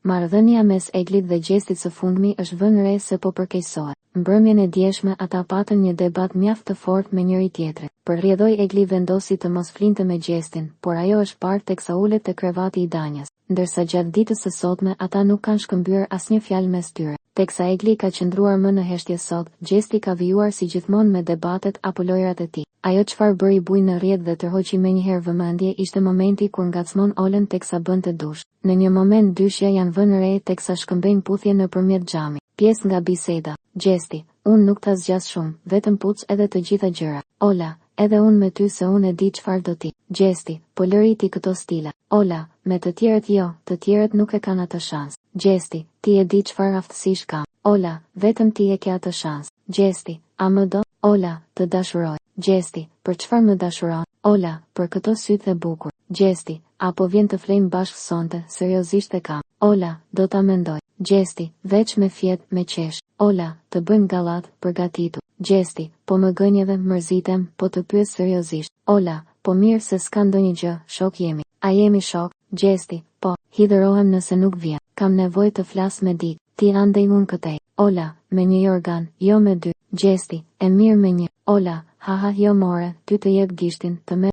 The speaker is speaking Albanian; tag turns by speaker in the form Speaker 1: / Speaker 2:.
Speaker 1: Marrëdhënia mes Eglit dhe Gjestit së fundmi është vënë re se po përkeqësohet. Mbrëmjen e djeshme ata patën një debat mjaft të fortë me njëri tjetrin. Për rrjedhoj Egli vendosi të mos flinte me Gjestin, por ajo është parë teksa ulet te krevati i Danjës, ndërsa gjatë ditës së sotme ata nuk kanë shkëmbyer asnjë fjalë mes tyre. Teksa Egli ka qëndruar më në heshtje sot, Gjesti ka vijuar si gjithmonë me debatet apo lojrat e tij. Ajo çfarë bëri buj në rrjet dhe tërhoqi menjëherë vëmendje ishte momenti kur ngacmon Olën teksa bënte dush. Në një moment dyshja janë vënë re teksa shkëmbejnë puthje nëpërmjet xhamit. Pjesë nga biseda. Gjesti: unë nuk ta zgjas shumë, vetëm puc edhe të gjitha gjëra. Ola: edhe unë me ty se unë e di çfarë do ti. Gjesti: po lëriti këto stila. Ola: me të tjerët jo, të tjerët nuk e kanë atë shans. Gjesti: ti e di çfarë aftësish kam. Ola: vetëm ti e ke atë shans. Gjesti: a më do? Ola: të dashuroj. Gjesti: për çfarë më dashuron? Ola: për këto sytë e bukur. Gjesti: apo vjen të flejmë bashkë sonte, seriozisht e kam. Ola: do ta mendoj. Gjesti: veç me fjet, me qesh. Ola: të bëjmë gallat, përgatitu. Gjesti: po më gënjeve, mërzitem, po të pyes seriozisht. Ola: po mirë se s'ka ndonjë gjë, shok jemi. A jemi shok? Gjesti: po, hidhërohem nëse nuk vjen. Kam nevojë të flas me dikë, ti andej unë këtej. Ola: me një organ, jo me dy. Gjesti: e mirë me një. Ola: haha jo more, ty të jep gishtin, të merr